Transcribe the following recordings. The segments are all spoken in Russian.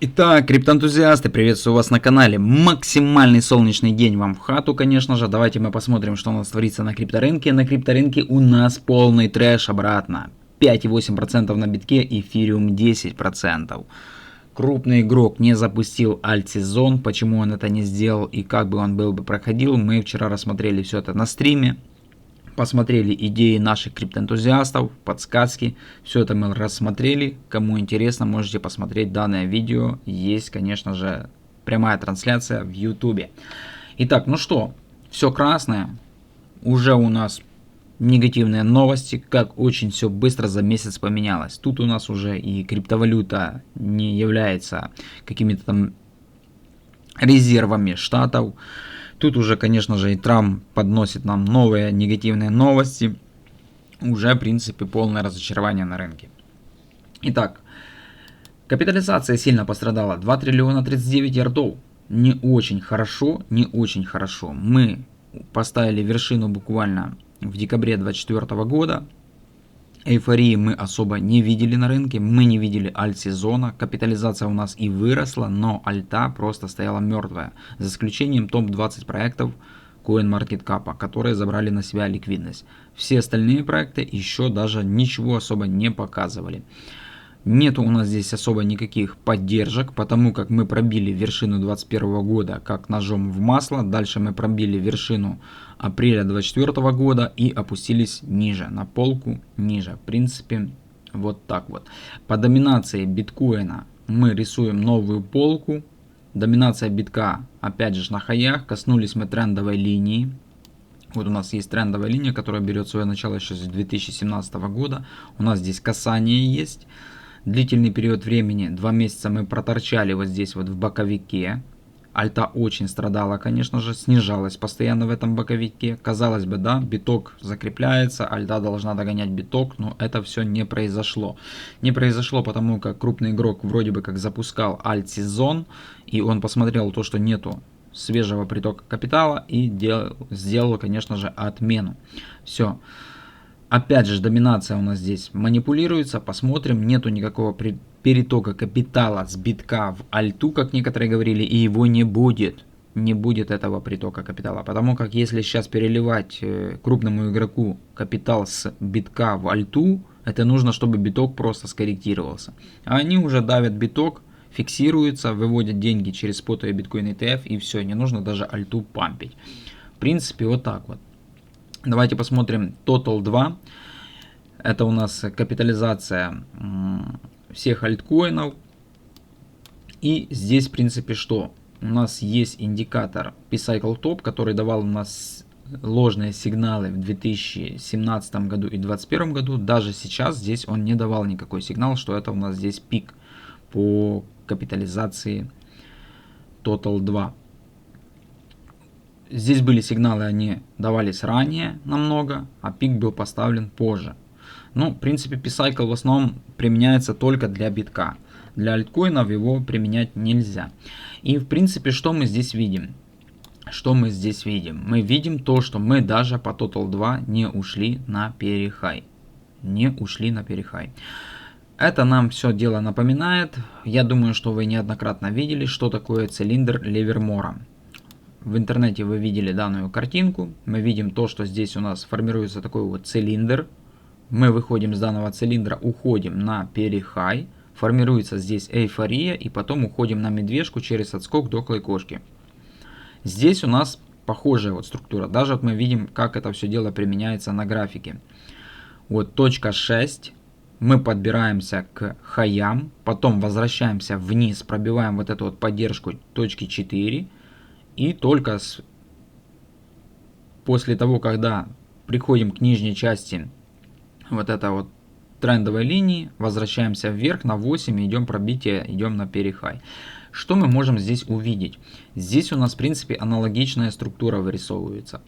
Итак, криптоэнтузиасты, приветствую вас на канале. Максимальный солнечный день вам в хату, конечно же. Давайте мы посмотрим, что у нас творится на крипторынке. На крипторынке у нас полный трэш обратно. 5,8% на битке, эфириум 10%. Крупный игрок не запустил альт-сезон. Почему он это не сделал и как бы он был бы проходил, мы вчера рассмотрели все это на стриме. Посмотрели идеи наших криптоэнтузиастов, подсказки. Все это мы рассмотрели. Кому интересно, можете посмотреть данное видео. Есть, конечно же, прямая трансляция в YouTube. Итак, ну что, все красное. Уже у нас негативные новости, как очень все быстро за месяц поменялось. Тут у нас уже и криптовалюта не является какими-то там резервами штатов. Тут уже, конечно же, и Трамп подносит нам новые негативные новости. Уже, в принципе, полное разочарование на рынке. Итак, капитализация сильно пострадала. 2 триллиона 39 ярдов. Не очень хорошо, не очень хорошо. Мы поставили вершину буквально в декабре 2024 года. Эйфории мы особо не видели на рынке, мы не видели альт-сезона, капитализация у нас и выросла, но альта просто стояла мертвая, за исключением топ-20 проектов CoinMarketCap, которые забрали на себя ликвидность. Все остальные проекты еще даже ничего особо не показывали. Нету у нас здесь особо никаких поддержек, потому как мы пробили вершину 2021 года как ножом в масло. Дальше мы пробили вершину апреля 2024 года и опустились ниже, на полку ниже. В принципе, вот так вот. По доминации биткоина мы рисуем новую полку. Доминация битка опять же на хаях. Коснулись мы трендовой линии. Вот у нас есть трендовая линия, которая берет свое начало еще с 2017 года. У нас здесь касание есть. Длительный период времени, 2 месяца мы проторчали вот здесь вот в боковике. Альта очень страдала, конечно же, снижалась постоянно в этом боковике. Казалось бы, да, биток закрепляется, альта должна догонять биток, но это все не произошло. Не произошло, потому как крупный игрок вроде бы как запускал альт-сезон, и он посмотрел то, что нету свежего притока капитала, и сделал, конечно же, отмену. Все. Опять же, доминация у нас здесь манипулируется. Посмотрим, нету никакого перетока капитала с битка в альту, как некоторые говорили, и его не будет. Не будет этого притока капитала. Потому как если сейчас переливать крупному игроку капитал с битка в альту, это нужно, чтобы биток просто скорректировался. А они уже давят биток, фиксируются, выводят деньги через спотовый биткоин ETF, и все, не нужно даже альту пампить. В принципе, вот так вот. Давайте посмотрим Total 2. Это у нас капитализация всех альткоинов. И здесь, в принципе, что? У нас есть индикатор P-Cycle Top, который давал у нас ложные сигналы в 2017 году и 2021 году. Даже сейчас здесь он не давал никакой сигнал, что это у нас здесь пик по капитализации Total 2. Здесь были сигналы, они давались ранее намного, а пик был поставлен позже. Ну, в принципе, P-Cycle в основном применяется только для битка. Для альткоинов его применять нельзя. И, в принципе, что мы здесь видим? Что мы здесь видим? Мы видим то, что мы даже по Total 2 не ушли на перехай. Не ушли на перехай. Это нам все дело напоминает. Я думаю, что вы неоднократно видели, что такое цилиндр Ливермора. В интернете вы видели данную картинку. Мы видим то, что здесь у нас формируется такой вот цилиндр. Мы выходим с данного цилиндра, уходим на перехай. Формируется здесь эйфория. И потом уходим на медвежку через отскок до клейкошки. Здесь у нас похожая вот структура. Даже вот мы видим, как это все дело применяется на графике. Вот точка 6. Мы подбираемся к хаям. Потом возвращаемся вниз. Пробиваем вот эту вот поддержку точки 4. И только после того, когда приходим к нижней части вот этой вот трендовой линии, возвращаемся вверх на 8 и идем пробитие, идем на перехай. Что мы можем здесь увидеть? Здесь у нас, в принципе, аналогичная структура вырисовывается.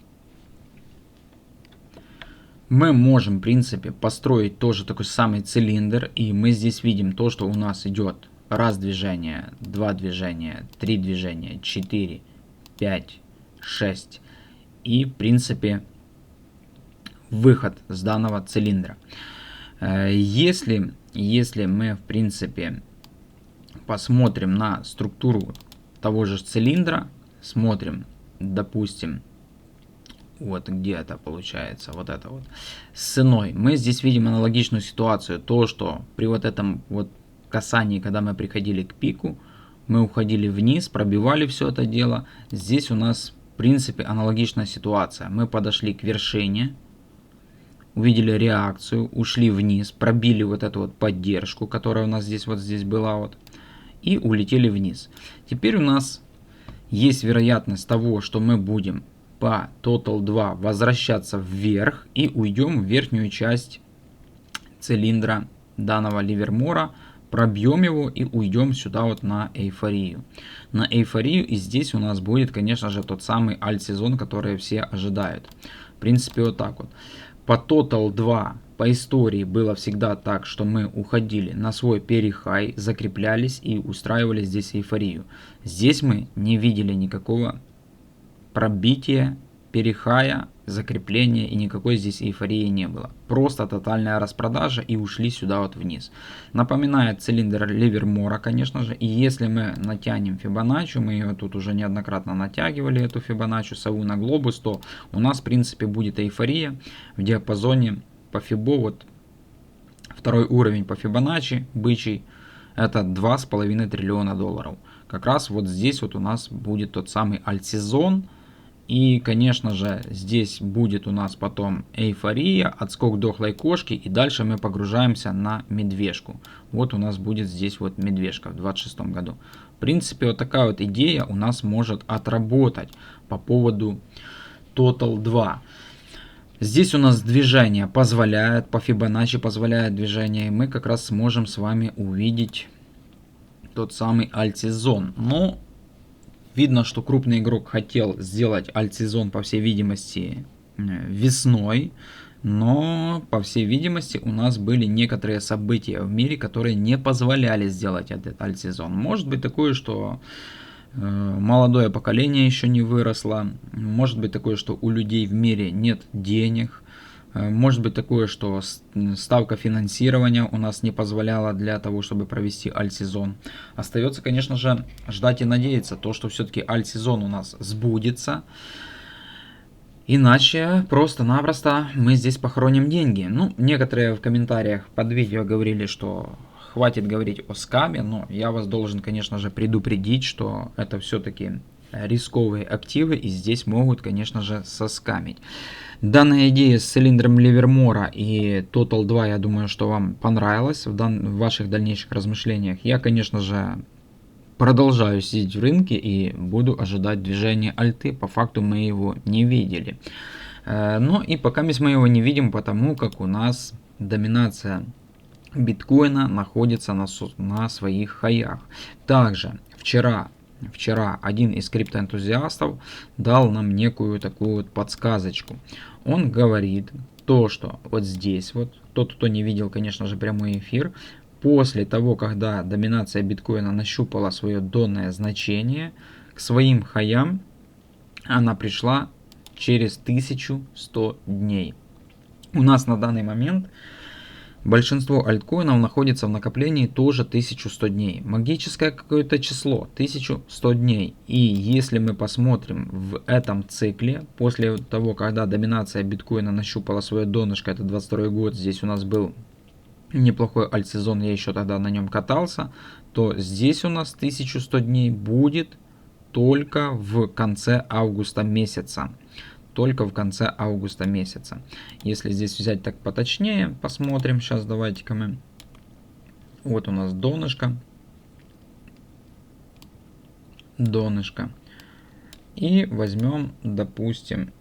Мы можем, в принципе, построить тоже такой самый цилиндр, и мы здесь видим то, что у нас идет раз движение, два движения, три движения, 4, 5, 6 и, в принципе, выход с данного цилиндра. Если мы, в принципе, посмотрим на структуру того же цилиндра, смотрим, допустим, вот где это получается, вот это вот, с ценой. Мы здесь видим аналогичную ситуацию, то, что при вот этом вот касании, когда мы приходили к пику, мы уходили вниз, пробивали все это дело. Здесь у нас, в принципе, аналогичная ситуация. Мы подошли к вершине, увидели реакцию, ушли вниз, пробили вот эту вот поддержку, которая у нас здесь вот здесь была вот, и улетели вниз. Теперь у нас есть вероятность того, что мы будем по Total 2 возвращаться вверх и уйдем в верхнюю часть цилиндра данного Ливермора, пробьем его и уйдем сюда вот на эйфорию. На эйфорию, и здесь у нас будет, конечно же, тот самый альт-сезон, который все ожидают. В принципе, вот так вот. По Total 2 по истории было всегда так, что мы уходили на свой перехай, закреплялись и устраивали здесь эйфорию. Здесь мы не видели никакого пробития, перехая, закрепления, и никакой здесь эйфории не было. Просто тотальная распродажа и ушли сюда вот вниз. Напоминает цилиндр Ливермора, конечно же. И если мы натянем Фибоначчи, мы ее тут уже неоднократно натягивали, эту Фибоначчи, сову на глобус, то у нас в принципе будет эйфория в диапазоне по Фибо. Вот второй уровень по Фибоначчи, бычий, это 2,5 триллиона долларов. Как раз вот здесь вот у нас будет тот самый альт-сезон. И, конечно же, здесь будет у нас потом эйфория, отскок дохлой кошки, и дальше мы погружаемся на медвежку. Вот у нас будет здесь вот медвежка в 2026 году. В принципе, вот такая вот идея у нас может отработать по поводу Total 2. Здесь у нас движение позволяет, по Фибоначчи позволяет движение, и мы как раз сможем с вами увидеть тот самый альт-сезон. Но видно, что крупный игрок хотел сделать альт-сезон, по всей видимости, весной. Но, по всей видимости, у нас были некоторые события в мире, которые не позволяли сделать этот альт-сезон. Может быть такое, что молодое поколение еще не выросло. Может быть такое, что у людей в мире нет денег. Может быть такое, что ставка финансирования у нас не позволяла для того, чтобы провести альт-сезон. Остается, конечно же, ждать и надеяться, то, что все-таки альт-сезон у нас сбудется. Иначе просто-напросто мы здесь похороним деньги. Ну, некоторые в комментариях под видео говорили, что хватит говорить о скаме, но я вас должен, конечно же, предупредить, что это все-таки рисковые активы, и здесь могут, конечно же, соскамить. Данная идея с цилиндром Ливермора и Total 2, я думаю, что вам понравилась в ваших дальнейших размышлениях. Я, конечно же, продолжаю сидеть в рынке и буду ожидать движения альты. По факту мы его не видели. Но и пока мы его не видим, потому как у нас доминация биткоина находится на своих хаях. Также вчера один из криптоэнтузиастов дал нам некую такую вот подсказочку. Он говорит то, что вот здесь вот, тот, кто не видел, конечно же, прямой эфир, после того, когда доминация биткоина нащупала свое донное значение, к своим хаям она пришла через 1100 дней. У нас на данный момент большинство альткоинов находится в накоплении тоже 1100 дней. Магическое какое-то число, 1100 дней. И если мы посмотрим в этом цикле, после того, когда доминация биткоина нащупала свое донышко, это 22 год, здесь у нас был неплохой альт-сезон, я еще тогда на нем катался, то здесь у нас 1100 дней будет только в конце августа месяца. Только в конце августа месяца. Если здесь взять так поточнее, посмотрим. Сейчас давайте-ка мы. Вот у нас донышко. Донышко. И возьмем, допустим,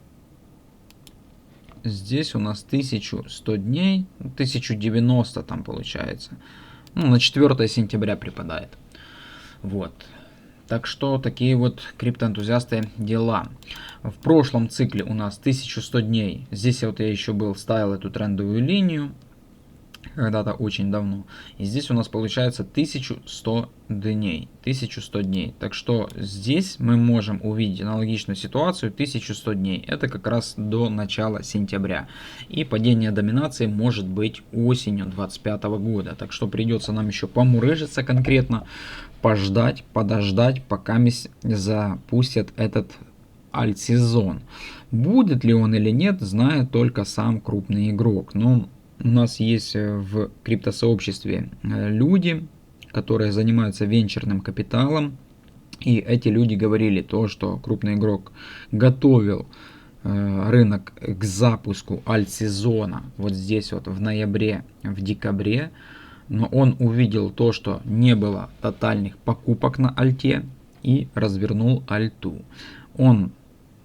здесь у нас 1100 дней. 1090 там получается. Ну, на 4 сентября припадает. Вот. Так что такие вот криптоэнтузиасты дела. В прошлом цикле у нас 1100 дней. Здесь вот я еще ставил эту трендовую линию. когда-то очень давно. И здесь у нас получается 1100 дней. 1100 дней. Так что здесь мы можем увидеть аналогичную ситуацию 1100 дней. Это как раз до начала сентября. И падение доминации может быть осенью 2025 года. Так что придется нам еще помурыжиться конкретно, пождать, подождать, пока запустят этот альт-сезон. Будет ли он или нет, знает только сам крупный игрок. Но у нас есть в криптосообществе люди, которые занимаются венчурным капиталом. И эти люди говорили то, что крупный игрок готовил рынок к запуску альт-сезона вот здесь вот в ноябре, в декабре. Но он увидел то, что не было тотальных покупок на альте и развернул альту. Он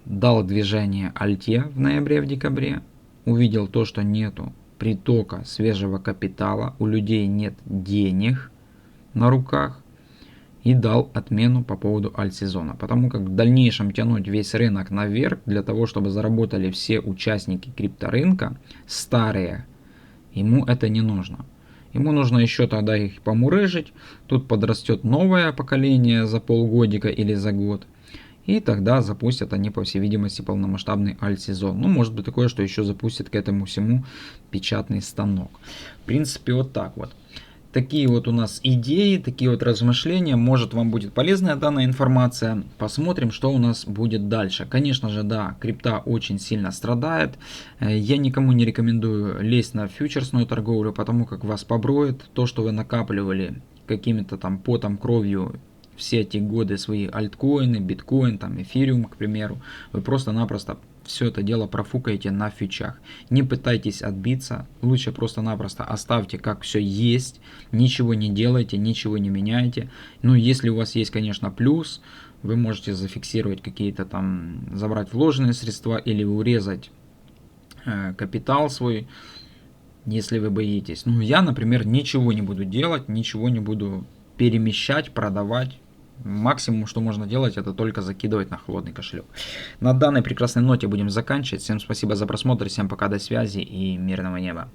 дал движение альте в ноябре, в декабре, увидел то, что нету притока свежего капитала, у людей нет денег на руках, и дал отмену по поводу альт-сезона. Потому как в дальнейшем тянуть весь рынок наверх, для того, чтобы заработали все участники крипторынка, старые, ему это не нужно. Ему нужно еще тогда их помурыжить, тут подрастет новое поколение за полгодика или за год. И тогда запустят они, по всей видимости, полномасштабный альт-сезон. Ну, может быть такое, что еще запустят к этому всему печатный станок. В принципе, вот так вот. Такие вот у нас идеи, такие вот размышления. Может, вам будет полезная данная информация. Посмотрим, что у нас будет дальше. Конечно же, да, крипта очень сильно страдает. Я никому не рекомендую лезть на фьючерсную торговлю, потому как вас поброет. То, что вы накапливали какими-то там потом, кровью, все эти годы свои альткоины, биткоин, там эфириум, к примеру, вы просто-напросто все это дело профукаете на фьючах. Не пытайтесь отбиться, лучше просто-напросто оставьте как все есть, ничего не делайте, ничего не меняйте. Ну, если у вас есть, конечно, плюс, вы можете зафиксировать какие-то там, забрать вложенные средства или урезать капитал свой, если вы боитесь. Ну, я, например, ничего не буду делать, ничего не буду перемещать, продавать. Максимум, что можно делать, это только закидывать на холодный кошелек. На данной прекрасной ноте будем заканчивать. Всем спасибо за просмотр, всем пока, до связи и мирного неба.